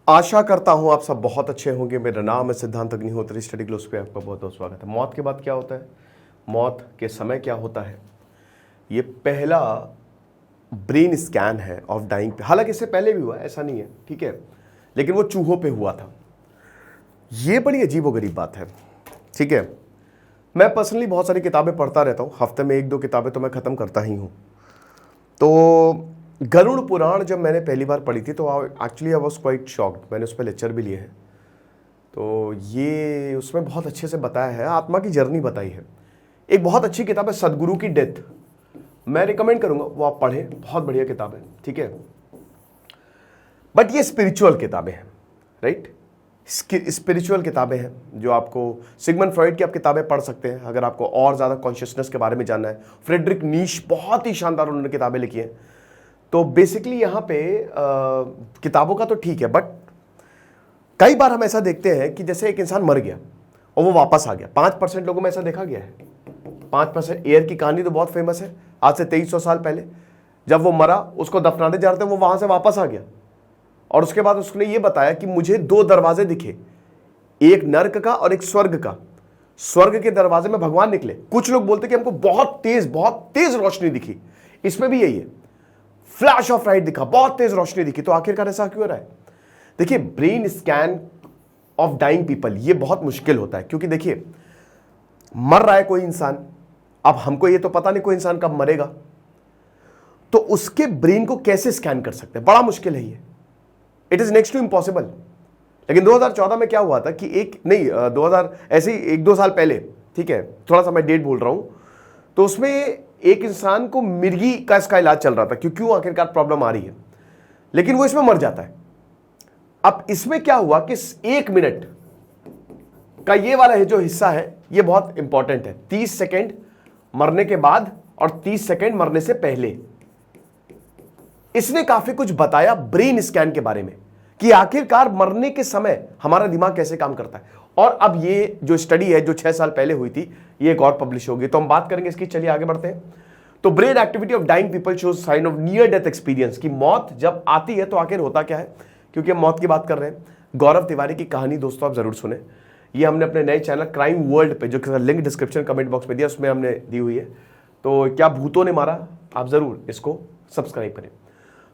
आशा करता हूं आप सब बहुत अच्छे होंगे। मेरा नाम है सिद्धांत अग्निहोत्री। स्टडी ग्लोस पे आपका बहुत बहुत स्वागत है। मौत के बाद क्या होता है, मौत के समय क्या होता है, ये पहला ब्रेन स्कैन है ऑफ डाइंग पे। हालांकि इससे पहले भी हुआ है, ऐसा नहीं है, ठीक है, लेकिन वो चूहों पे हुआ था। ये बड़ी अजीबोगरीब बात है, ठीक है। मैं पर्सनली बहुत सारी किताबें पढ़ता रहता हूँ, हफ्ते में 1-2 किताबें तो मैं ख़त्म करता ही हूँ। तो गरुड़ पुराण जब मैंने पहली बार पढ़ी थी तो actually I was quite shocked. मैंने उस पर लेक्चर भी लिए हैं। तो ये उसमें बहुत अच्छे से बताया है, आत्मा की जर्नी बताई है। एक बहुत अच्छी किताब है सदगुरु की डेथ, मैं रिकमेंड करूंगा वो आप पढ़ें, बहुत बढ़िया किताब है, ठीक है। बट ये स्पिरिचुअल किताबें हैं, राइट, स्पिरिचुअल किताबें हैं जो आपको सिगमंड फ्रॉइड की आप किताबें पढ़ सकते हैं अगर आपको और ज़्यादा कॉन्शियसनेस के बारे में जानना है। फ्रेडरिक नीश, बहुत ही शानदार उन्होंने किताबें लिखी हैं। तो बेसिकली यहाँ पे किताबों का तो ठीक है, बट कई बार हम ऐसा देखते हैं कि जैसे एक इंसान मर गया और वो वापस आ गया। 5% लोगों में ऐसा देखा गया है। 5% एयर की कहानी तो बहुत फेमस है, आज से 2300 साल पहले जब वो मरा, उसको दफनाने जा रहे थे, वो वहां से वापस आ गया और उसके बाद उसने ये बताया कि मुझे 2 दरवाजे दिखे, एक नर्क का और एक स्वर्ग का। स्वर्ग के दरवाजे में भगवान निकले। कुछ लोग बोलते कि हमको बहुत तेज रोशनी दिखी। इसमें भी यही है, फ्लैश ऑफ लाइट दिखा, बहुत तेज रोशनी दिखी। तो आखिरकार ऐसा क्यों हो रहा है? देखिए, brain scan of dying people ये बहुत मुश्किल होता है, क्योंकि देखिए मर रहा है कोई इंसान, अब हमको ये तो पता नहीं कोई इंसान कब मरेगा, तो उसके ब्रेन को कैसे स्कैन कर सकते हैं? बड़ा मुश्किल है ये, it is next to impossible. लेकिन 2014 में क्या हुआ था कि 2000 ऐसे ही 1-2 साल पहले, ठीक है, थोड़ा सा मैं डेट बोल रहा हूं, तो उसमें एक इंसान को मिर्गी का इसका इलाज चल रहा था, क्यों आखिरकार प्रॉब्लम आ रही है, लेकिन वो इसमें मर जाता है। अब इसमें क्या हुआ कि 1 मिनट का ये वाला है जो हिस्सा है, ये बहुत इंपॉर्टेंट है। 30 सेकेंड मरने के बाद और 30 सेकेंड मरने से पहले इसने काफी कुछ बताया ब्रेन स्कैन के बारे में कि आखिरकार मरने के समय हमारा दिमाग कैसे काम करता है। और अब ये जो स्टडी है जो 6 साल पहले हुई थी, ये एक और पब्लिश होगी, तो हम बात करेंगे इसकी। चलिए आगे बढ़ते हैं। तो brain activity of dying people shows sign of near death experience, कि मौत जब आती है तो आखिर होता क्या है, क्योंकि हम मौत की बात कर रहे हैं। गौरव तिवारी की कहानी दोस्तों आप जरूर सुने, ये हमने अपने नए चैनल क्राइम वर्ल्ड पे, जो लिंक डिस्क्रिप्शन कमेंट बॉक्स में दिया, उसमें हमने दी हुई है। तो क्या भूतों ने मारा, आप जरूर इसको सब्सक्राइब करें।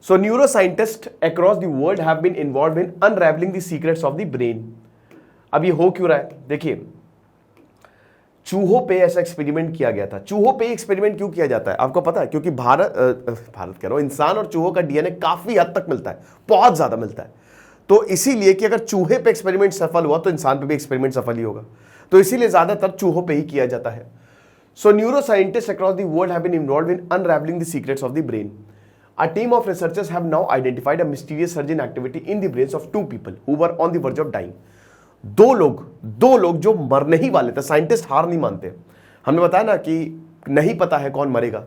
So neuroscientists across the world have been involved in unraveling the secrets of the brain। अब ये हो क्यों रहा है? देखिए, चूहों पे ऐसा एक्सपेरिमेंट किया गया था। चूहों पे एक्सपेरिमेंट क्यों किया जाता है आपको पता है? क्योंकि भारत कह रहा हूं, इंसान और चूहों का डीएनए काफी हद तक मिलता है, बहुत ज्यादा मिलता है। तो इसीलिए कि अगर चूहे पे एक्सपेरिमेंट सफल हुआ तो इंसान पे भी एक्सपेरिमेंट सफल ही होगा, तो इसीलिए ज्यादातर चूहों पे ही किया जाता है। So neuroscientists across the world have been involved in unravelling the secrets of the brain. A team of researchers have now identified a mysterious surge in activity in the brains of 2 people who were on the verge of dying। दो लोग जो मरने ही वाले थे। Scientist हार नहीं मानते। हमने बताया ना कि नहीं पता है कौन मरेगा,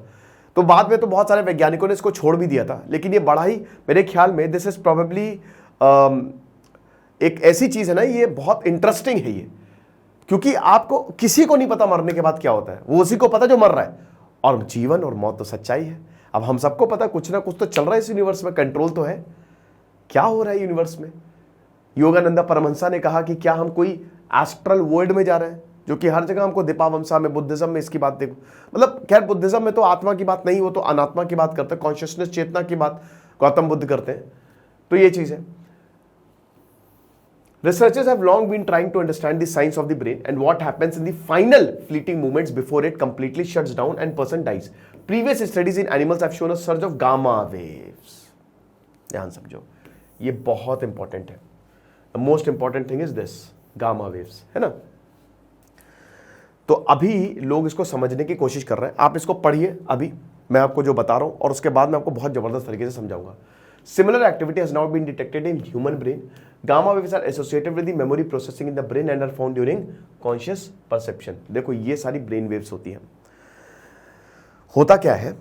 तो बाद में तो बहुत सारे वैज्ञानिकों ने इसको छोड़ भी दिया था, लेकिन ये बड़ा ही, मेरे ख्याल में दिस इज प्रोबेबली एक ऐसी चीज है ना, ये बहुत इंटरेस्टिंग है ये, क्योंकि आपको किसी को नहीं पता मरने के बाद क्या होता है, वो उसी को पता जो मर रहा है। और जीवन और मौत तो सच्चाई है। अब हम सबको पता कुछ ना कुछ तो चल रहा है इस यूनिवर्स में, कंट्रोल तो है। क्या हो रहा है यूनिवर्स में? योगानंदा परमहंसा ने कहा कि क्या हम कोई एस्ट्रल वर्ल्ड में जा रहे हैं, जो कि हर जगह हमको दीपावंसा में, बुद्धिज्म में इसकी बात देखो, मतलब खैर बुद्धिज्म में तो आत्मा की बात नहीं, वो तो अनात्मा की बात करते हैं, कॉन्शियसनेस, चेतना की बात गौतम बुद्ध करते हैं। तो ये चीज है। Researchers have long been trying to understand the science of the brain and what happens in the final fleeting moments before it completely shuts down and person dies। Previous studies in animals have shown a surge of gamma waves। ध्यान समझो, ये बहुत important है। The most important thing is this, gamma waves, है ना। तो अभी लोग इसको समझने की कोशिश कर रहे हैं। आप इसको पढ़िए, अभी मैं आपको जो बता रहा हूं, और उसके बाद मैं आपको बहुत जबरदस्त तरीके से समझाऊंगा। Similar activity has now been detected in human brain। Gamma waves are associated with the memory processing in the brain and are found during conscious perception। देखो, ये सारी ब्रेन वेव्स होती हैं। होता क्या है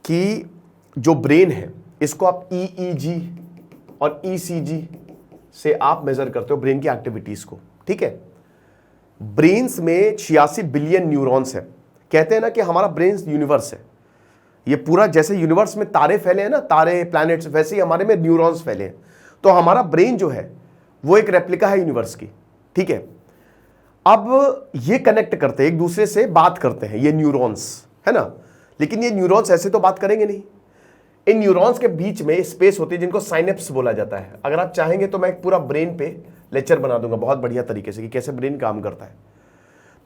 कि जो ब्रेन है, इसको आप EEG और ECG से आप मेजर करते हो ब्रेन की एक्टिविटीज को, ठीक है। ब्रेन्स में 86 बिलियन न्यूरॉन्स है। कहते हैं ना कि हमारा ब्रेन यूनिवर्स है, ये पूरा जैसे यूनिवर्स में तारे फैले हैं ना, तारे, प्लैनेट्स, वैसे ही हमारे में न्यूरॉन्स फैले हैं। तो हमारा ब्रेन जो है वो एक रेप्लिका है यूनिवर्स की, ठीक है। अब ये कनेक्ट करते हैं, एक दूसरे से बात करते हैं, ये न्यूरॉन्स है ना। लेकिन ये न्यूरॉन्स ऐसे तो बात करेंगे नहीं, इन न्यूरॉन्स के बीच में स्पेस होती है जिनको साइनेप्स बोला जाता है। अगर आप चाहेंगे तो मैं एक पूरा ब्रेन पे लेक्चर बना दूंगा बहुत बढ़िया तरीके से कि कैसे ब्रेन काम करता है।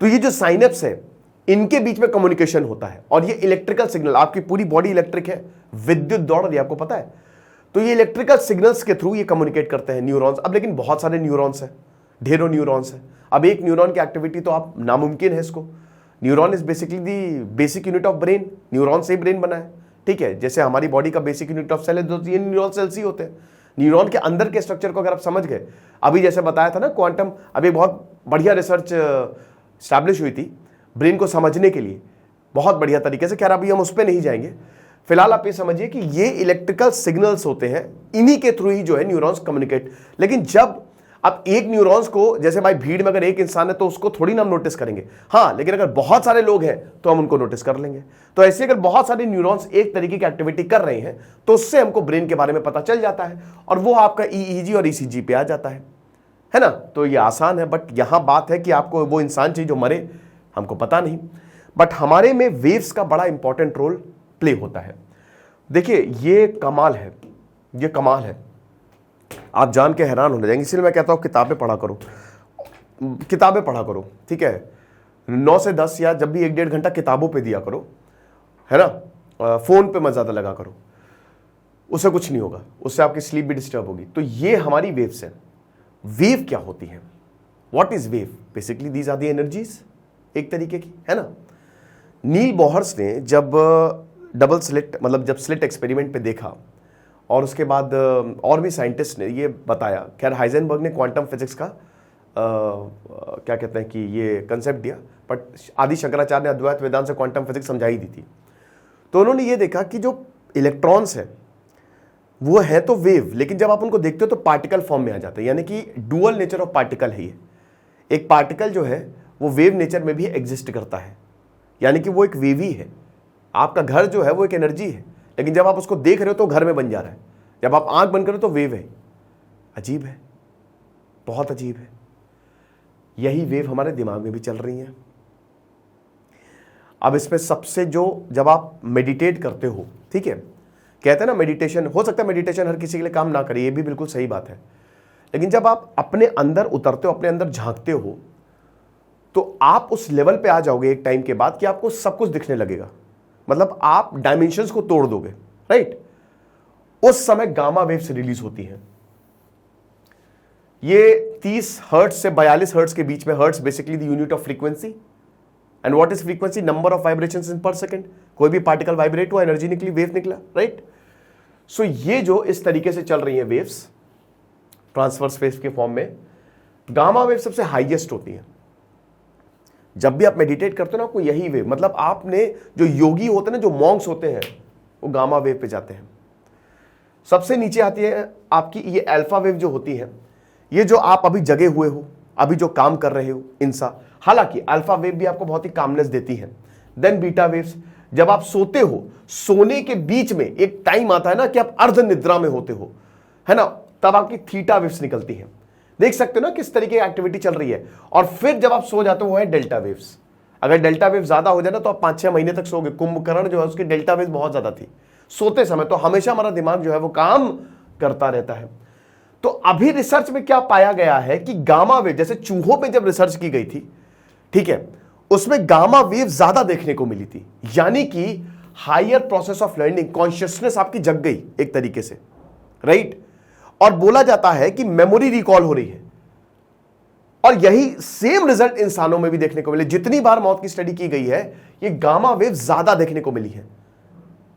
तो ये जो साइनेप्स है, इनके बीच में कम्युनिकेशन होता है, और ये इलेक्ट्रिकल सिग्नल, आपकी पूरी बॉडी इलेक्ट्रिक है, विद्युत दौड़ रही है, आपको पता है। तो ये इलेक्ट्रिकल सिग्नल्स के थ्रू ये कम्युनिकेट करते हैं न्यूरॉन्स। अब लेकिन बहुत सारे न्यूरॉन्स हैं, ढेरों न्यूरॉन्स हैं। अब एक न्यूरॉन की एक्टिविटी तो आप नामुमकिन है इसको। Neuron is basically the basic unit of brain, neuron से ही ब्रेन बना है, ठीक है। जैसे हमारी बॉडी का बेसिक यूनिट ऑफ सेल है, तो ये न्यूरॉन सेल्स ही होते हैं। न्यूरॉन के अंदर के स्ट्रक्चर को अगर आप समझ गए, अभी जैसे बताया था ना क्वांटम, अभी बहुत बढ़िया रिसर्च स्टैब्लिश हुई थी ब्रेन को समझने के लिए, बहुत बढ़िया तरीके से। खैर अभी हम उस पर नहीं जाएंगे, फिलहाल आप ये समझिए कि ये इलेक्ट्रिकल सिग्नल्स होते हैं, इन्हीं के थ्रू ही जो है न्यूरॉन्स कम्युनिकेट। लेकिन जब अब एक न्यूरॉन्स को, जैसे भाई भीड़ में अगर एक इंसान है तो उसको थोड़ी ना हम नोटिस करेंगे, हाँ, लेकिन अगर बहुत सारे लोग हैं तो हम उनको नोटिस कर लेंगे। तो ऐसे अगर बहुत सारे न्यूरॉन्स एक तरीके की एक्टिविटी कर रहे हैं तो उससे हमको ब्रेन के बारे में पता चल जाता है, और वो आपका ईईजी और ईसीजी पे आ जाता है ना। तो ये आसान है, बट यहां बात है कि आपको वो इंसान चाहिए जो मरे, हमको पता नहीं, बट हमारे में वेव्स का बड़ा इंपॉर्टेंट रोल प्ले होता है। देखिए ये कमाल है, ये कमाल है, आप जान के हैरान हो जाएंगे। इसलिए मैं कहता हूं किताबें पढ़ा करो, किताबें पढ़ा करो, ठीक है। 9 से 10 या जब भी 1-1.5 घंटा किताबों पे दिया करो, है ना। फोन पे मत ज्यादा लगा करो, उससे कुछ नहीं होगा, उससे आपकी स्लीप भी डिस्टर्ब होगी। तो ये हमारी वेव्स हैं। वेव क्या होती है, what is wave? Basically these are the energies, एक तरीके की, है ना। नील बोहर्स ने जब डबल स्लिट, मतलब जब स्लिट एक्सपेरिमेंट पे देखा, और उसके बाद और भी साइंटिस्ट ने ये बताया। खैर हाइजेनबर्ग ने क्वांटम फिजिक्स का क्या कहते हैं कि ये कंसेप्ट दिया, बट आदि शंकराचार्य ने अद्वैत वेदांत से क्वांटम फिजिक्स समझाई दी थी। तो उन्होंने ये देखा कि जो इलेक्ट्रॉन्स है वो है तो वेव, लेकिन जब आप उनको देखते हो तो पार्टिकल फॉर्म में आ जाते हैं, यानी कि डुअल नेचर ऑफ पार्टिकल है ये। एक पार्टिकल जो है वो वेव नेचर में भी एग्जिस्ट करता है, यानी कि वो एक वेव ही है। आपका घर जो है वो एक एनर्जी है, लेकिन जब आप उसको देख रहे हो तो घर में बन जा रहा है, जब आप आंख बंद करो तो वेव है। अजीब है, बहुत अजीब है। यही वेव हमारे दिमाग में भी चल रही है। अब इसमें सबसे जो, जब आप मेडिटेट करते हो, ठीक है, कहते हैं ना मेडिटेशन, हो सकता है मेडिटेशन हर किसी के लिए काम ना करे, ये भी बिल्कुल सही बात है। लेकिन जब आप अपने अंदर उतरते हो, अपने अंदर झांकते हो, तो आप उस लेवल पे आ जाओगे एक टाइम के बाद कि आपको सब कुछ दिखने लगेगा। मतलब आप डायमेंशंस को तोड़ दोगे, राइट। उस समय गामा वेव्स रिलीज होती हैं। ये 30 हर्ट्ज से 42 हर्ट्ज के बीच में, hertz basically the unit of frequency, and what is frequency? Number of vibrations इन पर सेकंड। कोई भी पार्टिकल वाइब्रेट हुआ, एनर्जी निकली, वेव निकला, राइट। सो ये जो इस तरीके से चल रही है वेव्स, ट्रांसवर्स वेव्स के फॉर्म में, गामा वेव सबसे हाईएस्ट होती है। जब भी आप मेडिटेट करते हो ना, आपको यही वेव, मतलब आपने, जो योगी होते हैं ना, जो मॉन्क्स होते हैं, वो गामा वेव पे जाते हैं। सबसे नीचे आती है आपकी ये अल्फा वेव जो होती है, ये जो आप अभी जगे हुए हो, अभी जो काम कर रहे हो इंसान, हालांकि अल्फा वेव भी आपको बहुत ही कामनेस देती है। देन बीटा वेव्स, जब आप सोते हो, सोने के बीच में एक टाइम आता है ना कि आप अर्ध निद्रा में होते हो, है ना, तब आपकी थीटा वेव्स निकलती हैं। देख सकते हो ना किस तरीके की एक्टिविटी चल रही है। और फिर जब आप सो जाते हो वो है डेल्टा वेव्स। अगर डेल्टा वेव ज्यादा हो जाए ना तो आप 5-6 महीने तक सोगे। कुंभकर्ण जो है उसकी डेल्टा वेव बहुत ज्यादा थी सोते समय, तो हमेशा हमारा दिमाग जो है वो काम करता रहता है। तो अभी रिसर्च में क्या पाया गया है कि गामा वेव, जैसे चूहों पे जब रिसर्च की गई थी, ठीक है, उसमें गामा वेव ज्यादा देखने को मिली थी। यानी कि higher process of learning, consciousness आपकी जग गई एक तरीके से, राइट। और बोला जाता है कि मेमोरी रिकॉल हो रही है। और यही सेम रिजल्ट इंसानों में भी देखने को मिले। जितनी बार मौत की स्टडी की गई है, ये गामा वेव ज्यादा देखने को मिली है,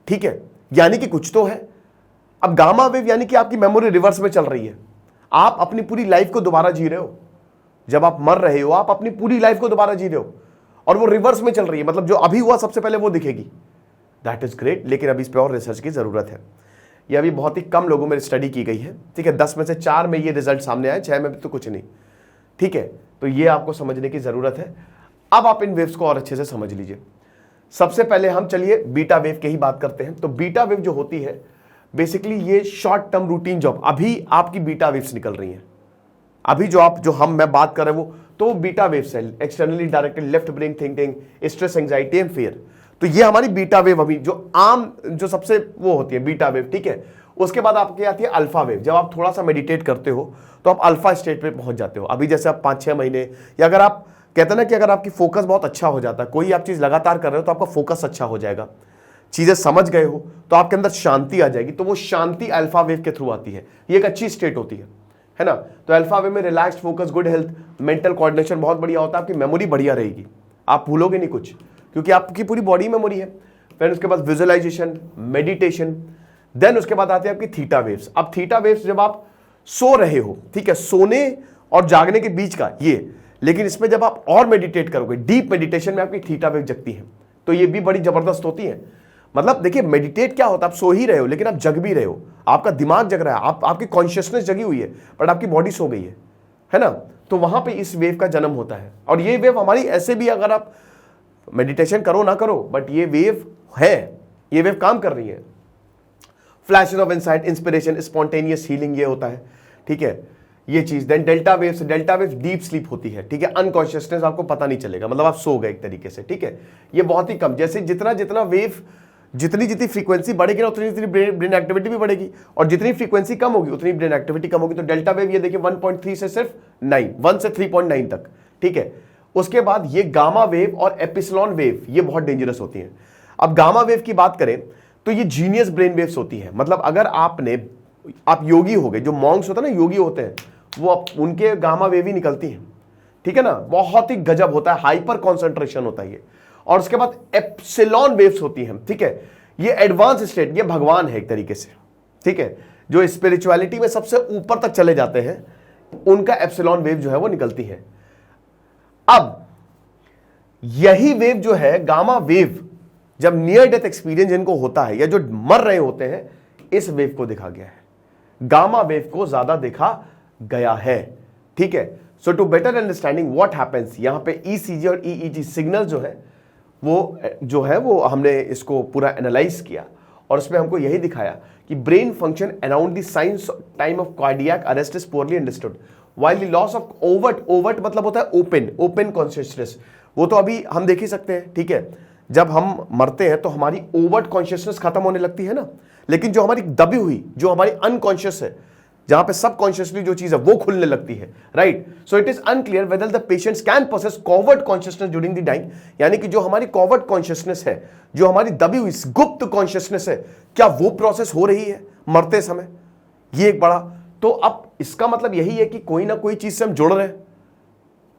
ठीक है। यानी कि कुछ तो है। अब गामा वेव यानी कि आपकी मेमोरी रिवर्स में चल रही है। आप अपनी पूरी लाइफ को दोबारा जी रहे हो। जब आप मर रहे हो, आप अपनी पूरी लाइफ को दोबारा जी रहे हो, और वो रिवर्स में चल रही है। मतलब जो अभी हुआ सबसे पहले वो दिखेगी। That is great. लेकिन अभी इस पर और रिसर्च की जरूरत है। ये अभी बहुत ही कम लोगों में स्टडी की गई है, ठीक है। 10 में से 4 में ये रिजल्ट सामने आए, 6 में तो कुछ नहीं, ठीक है। तो ये आपको समझने की जरूरत है। अब आप इन वेव्स को और अच्छे से समझ लीजिए। सबसे पहले हम चलिए बीटा वेव की ही बात करते हैं। तो बीटा वेव जो होती है, बेसिकली ये शॉर्ट टर्म रूटीन जॉब, अभी आपकी बीटा वेव्स निकल रही हैं, अभी मैं बात कर रहे हैं वो तो बीटा वेव्स है, externally directed left brain thinking, stress, anxiety and fear. तो ये हमारी बीटा वेव अभी जो सबसे वो होती है बीटा वेव, ठीक है। उसके बाद आपके आती है अल्फा वेव। जब आप थोड़ा सा मेडिटेट करते हो तो आप अल्फा स्टेट पे पहुंच जाते हो। अभी जैसे आप 5-6 महीने, या अगर आप कहते हैं ना कि अगर आपकी फोकस बहुत अच्छा हो जाता है, कोई आप चीज लगातार कर रहे हो तो आपका फोकस अच्छा हो जाएगा, चीजें समझ गए हो तो आपके अंदर शांति आ जाएगी। तो वो शांति अल्फा वेव के थ्रू आती है, ये एक अच्छी स्टेट होती है ना। तो अल्फा वेव में relaxed focus, good health, mental coordination बहुत बढ़िया होता है, आपकी मेमोरी बढ़िया रहेगी, आप भूलोगे नहीं कुछ, क्योंकि आपकी पूरी बॉडी मेमोरी है। फिर उसके बाद विजुअलाइजेशन, मेडिटेशन, देन उसके बाद आते हैं आपकी थीटा वेव्स। अब थीटा वेव्स जब आप सो रहे हो, ठीक है, सोने और जागने के बीच का ये, लेकिन इसमें जब आप और मेडिटेट करोगे, डीप मेडिटेशन में आपकी थीटा वेव जगती है, तो ये भी बड़ी जबरदस्त होती है। मतलब देखिए मेडिटेट क्या होता है, आप सो ही रहे हो लेकिन आप जग भी रहे हो, आपका दिमाग जग रहा है, आपकी कॉन्शियसनेस जगी हुई है, बट आपकी बॉडी सो गई है ना। तो वहां पे इस वेव का जन्म होता है। और ये वेव हमारी ऐसे भी, अगर आप मेडिटेशन करो ना करो, बट ये वेव है, ये वेव काम कर रही है। Flashes of insight, inspiration, spontaneous healing, ये होता है, ठीक है, ये चीज। Then delta waves, delta waves deep sleep होती है, ठीक है, अनकॉन्शियसनेस आपको पता नहीं चलेगा, मतलब आप सो गए एक तरीके से, ठीक है। ये बहुत ही कम, जैसे जितना वेव, जितनी फ्रीक्वेंसी बढ़ेगी ना उतनी ब्रेन एक्टिविटी भी बढ़ेगी, और जितनी फ्रीक्वेंसी कम होगी उतनी ब्रेन एक्टिविटी कम होगी। तो डेल्टा वेव ये देखिए 1.3 से सिर्फ 9, 1 से 3.9 तक, ठीक है। उसके बाद ये गामा वेव और एपिसिलॉन वेव, ये बहुत डेंजरस होती हैं। अब गामा वेव की बात करें तो ये जीनियस ब्रेन वेव्स होती है। मतलब अगर आप योगी हो गए, जो मॉन्क्स होता है ना, योगी होते हैं, वो उनके गामा वेव ही निकलती हैं, ठीक है ना। बहुत ही गजब होता है, हाइपर कॉन्सेंट्रेशन होता है ये। और उसके बाद एप्सिलॉन वेव्स होती हैं, ठीक है, ये एडवांस स्टेट, ये भगवान है एक तरीके से, ठीक है, जो स्पिरिचुअलिटी में सबसे ऊपर तक चले जाते हैं, उनका एप्सिलॉन वेव जो है वो निकलती है। अब यही वेव जो है गामा वेव, जब नियर डेथ एक्सपीरियंस जिनको होता है या जो मर रहे होते हैं, इस वेव को देखा गया है, गामा वेव को ज्यादा देखा गया है, ठीक है। So to better understanding what happens, यहां पे ईसीजी और ईईजी सिग्नल वो हमने इसको पूरा एनालाइज किया, और उसमें हमको यही दिखाया कि brain function around the science time of cardiac arrest is poorly understood, while the loss of overt मतलब होता है ओपन कॉन्शियसनेस, वो तो अभी हम देख ही सकते हैं, ठीक है। जब हम मरते हैं तो हमारी ओवर्ट कॉन्शियसनेस खत्म होने लगती है ना, लेकिन जो हमारी दबी हुई, जो हमारी अनकॉन्शियस है, जहां पे सबकॉन्शियसली जो चीज है वो खुलने लगती है, right. So it is unclear whether the patients can possess covert consciousness during the dying, यानी कि जो हमारी कॉवर्ट कॉन्शियसनेस है, जो हमारी दबी हुई गुप्त कॉन्शियसनेस है, क्या वो प्रोसेस हो रही है मरते समय, ये एक बड़ा। तो अब इसका मतलब यही है कि कोई ना कोई चीज से हम जुड़ रहे हैं,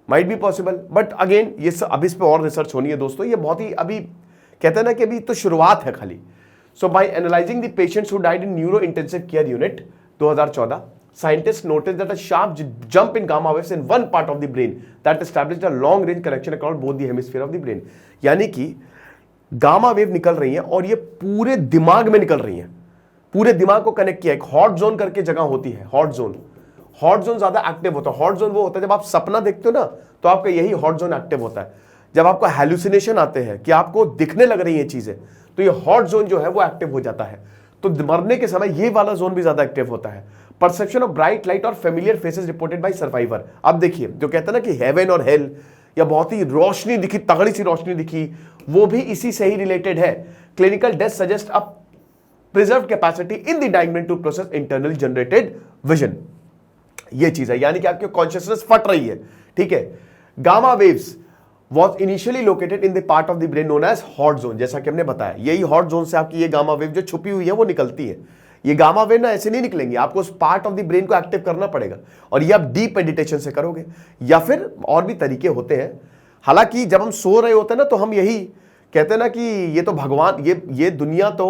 might be possible, but again ये सब अभी इस पर और रिसर्च होनी है दोस्तों, ये बहुत ही अभी कहते हैं ना कि अभी तो शुरुआत है खाली। So by analysing the patients who died in neuro intensive care unit 2014, scientists noticed that a sharp jump in gamma waves in one part of the brain that established a long range connection across both the hemisphere of the brain, यानी कि gamma wave निकल रही है और ये पूरे दिमाग में निकल रही है, पूरे दिमाग को कनेक्ट किया। एक हॉट जोन करके जगह होती है, हॉट जोन ज्यादा एक्टिव होता है। हॉट जोन वो होता है जब आप सपना देखते हो ना, तो आपका यही हॉट जोन एक्टिव होता है। जब आपको हैलुसिनेशन आते हैं कि आपको दिखने लग रही है चीजें, तो ये हॉट जोन जो है वो एक्टिव हो जाता है। तो मरने के समय ये वाला जोन भी ज्यादा एक्टिव होता है। परसेप्शन ऑफ ब्राइट लाइट और familiar faces reported by survivor. अब देखिए जो कहते हैं ना कि हेवन और हेल, या बहुत ही रोशनी दिखी, तगड़ी सी रोशनी दिखी, वो भी इसी से ही रिलेटेड है। Clinical death suggest a preserve capacity in the dying brain to process internally generated vision, ये चीज है, यानी कि आपकी कॉन्शियसनेस फट रही है, ठीक है। Gamma waves was initially located in the part of the brain known as hot zone, जैसा कि हमने बताया, यही हॉट जोन से आपकी ये गामा वेव जो छुपी हुई है वो निकलती है। ये गामा वेव ना ऐसे नहीं निकलेंगी, आपको उस पार्ट ऑफ द ब्रेन को एक्टिव करना पड़ेगा, और ये आप डीप मेडिटेशन से करोगे, या फिर और भी तरीके होते हैं। हालांकि जब हम सो रहे होते हैं ना, तो हम यही कहते हैं ना कि ये तो भगवान, ये दुनिया तो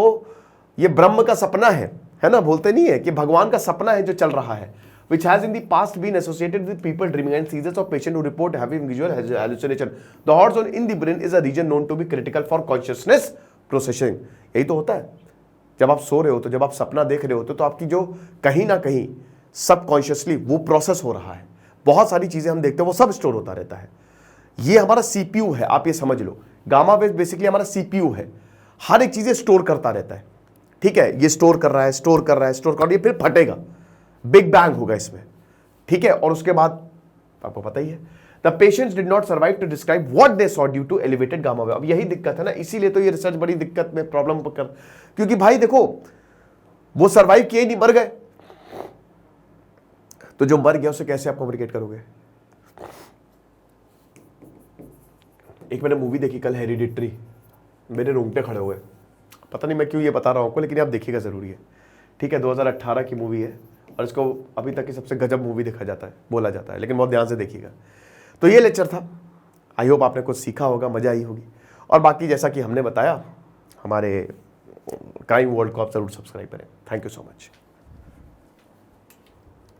ये ब्रह्म का सपना है ना, बोलते नहीं है कि भगवान का सपना है जो चल रहा है, which has in the past been associated with people dreaming and seizures of patients who report having visual hallucination. The hot zone in the brain is a region known to be critical for consciousness processing. यही तो होता है जब आप सो रहे हो, तो जब आप सपना देख रहे होते हो, तो आपकी जो कहीं ना कहीं सबकॉन्शियसली वो प्रोसेस हो रहा है, बहुत सारी चीजें हम देखते हैं वो सब स्टोर होता रहता है। ये हमारा सीपीयू है, आप ये समझ लो। गामा वेव बेसिकली हमारा सीपीयू है, हर एक चीजें स्टोर करता रहता है, ठीक है। ये स्टोर कर रहा है, ये फिर फटेगा, बिग बैंग होगा इसमें, ठीक है, और उसके बाद आपको पता ही है, the patients did not survive to describe what they saw due to elevated gamma wave. अब यही दिक्कत है ना, इसीलिए तो ये रिसर्च बड़ी दिक्कत में प्रॉब्लम कर, क्योंकि भाई देखो वो सर्वाइव किए नहीं, मर गए, तो जो मर गया उसे कैसे आप कम्युनिकेट करोगे? एक मैंने मूवी देखी कल, हेरिडिटरी, मेरे रोंगटे खड़े हुए, पता नहीं मैं क्यों ये बता रहा हूं आपको, लेकिन आप देखिएगा जरूरी है, ठीक है। 2018 की मूवी है और इसको अभी तक की सबसे गजब मूवी देखा जाता है, बोला जाता है, लेकिन बहुत ध्यान से देखिएगा। तो ये लेक्चर था, आई होप आपने कुछ सीखा होगा, मजा आई होगी। और बाकी जैसा कि हमने बताया, हमारे क्राइम वर्ल्ड को आप जरूर सब्सक्राइब करें। Thank you so much.